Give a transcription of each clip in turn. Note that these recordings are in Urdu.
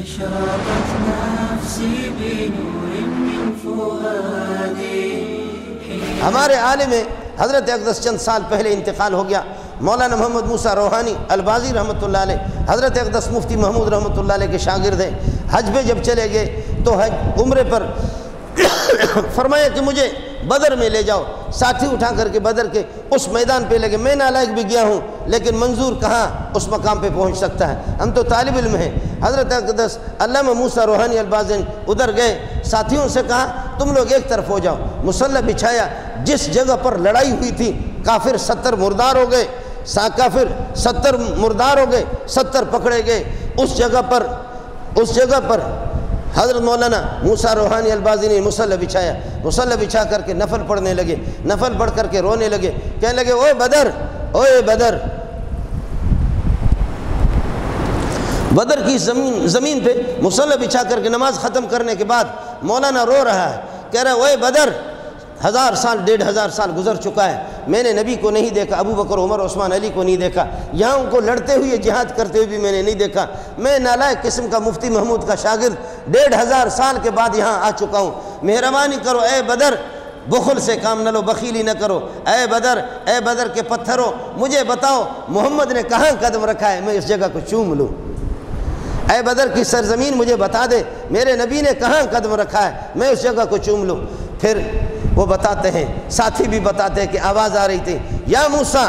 أشرقت نفسي بنور من فؤادي. ہمارے عالم حضرت اقدس چند سال پہلے انتقال ہو گیا، مولانا محمد موسیٰ روحانی البازی رحمۃ اللہ علیہ، حضرت اقدس مفتی محمود رحمۃ اللہ علیہ کے شاگرد ہیں۔ حج پہ جب چلے گئے تو حج عمرے پر فرمایا کہ مجھے بدر میں لے جاؤ، ساتھی اٹھا کر کے بدر کے اس میدان پہ لگے۔ میں نالائق بھی گیا ہوں لیکن منظور کہاں اس مقام پہ پہنچ سکتا ہے، ہم تو طالب علم ہیں۔ حضرت اقدس علامہ موسیٰ روحانی البازی ادھر گئے، ساتھیوں سے کہا تم لوگ ایک طرف ہو جاؤ، مصلی بچھایا۔ جس جگہ پر لڑائی ہوئی تھی کافر 70 مردار ہو گئے، کافر 70 مردار ہو گئے، 70 پکڑے گئے۔ اس جگہ پر حضرت مولانا موسیٰ روحانی البازی نے مصلی بچھایا، مصلی بچھا کر کے نفل پڑھنے لگے، نفل پڑھ کر کے رونے لگے، کہنے لگے اوے بدر، اوے بدر۔ بدر کی زمین پہ مصلی بچھا کر کے نماز ختم کرنے کے بعد مولانا رو رہا ہے، کہہ رہا ہے اوے بدر، 1000 سال 1500 سال گزر چکا ہے، میں نے نبی کو نہیں دیکھا، ابو بکر عمر عثمان علی کو نہیں دیکھا، یہاں ان کو لڑتے ہوئے جہاد کرتے ہوئے بھی میں نے نہیں دیکھا۔ میں نالائق قسم کا مفتی محمود کا شاگرد 1500 سال کے بعد یہاں آ چکا ہوں، مہربانی کرو اے بدر، بخل سے کام نہ لو، بخیلی نہ کرو، اے بدر کے پتھروں مجھے بتاؤ محمد نے کہاں قدم رکھا ہے، میں اس جگہ کو چوم لوں۔ اے بدر کی سرزمین مجھے بتا دے میرے نبی نے کہاں قدم رکھا ہے، میں اس جگہ کو چوم لوں۔ پھر وہ بتاتے ہیں، ساتھی بھی بتاتے ہیں کہ آواز آ رہی تھی، یا موسیٰ،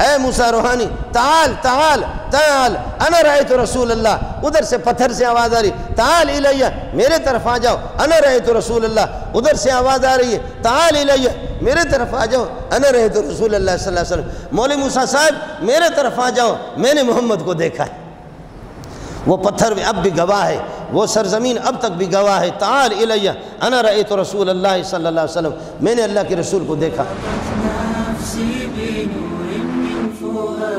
اے موسیٰ روحانی، تعال تعال تعال انا رأیت رسول اللہ۔ ادھر سے پتھر سے آواز آ رہی، تعال الیہ، میرے طرف آ جاؤ، انا رأیت رسول اللہ۔ ادھر سے آواز آ رہی ہے، تعال الیہ، میرے طرف آ جاؤ، انا رأیت رسول اللہ صلی اللہ علیہ وسلم۔ مولوی موسیٰ صاحب میرے طرف آ جاؤ، میں نے محمد کو دیکھا ہے۔ وہ پتھر اب بھی گواہ ہے، وہ سرزمین اب تک بھی گواہ ہے، تعال الیہ انا رأیت رسول اللہ صلی اللہ علیہ وسلم، میں نے اللہ کے رسول کو دیکھا۔ نفسي بنور من فؤادي.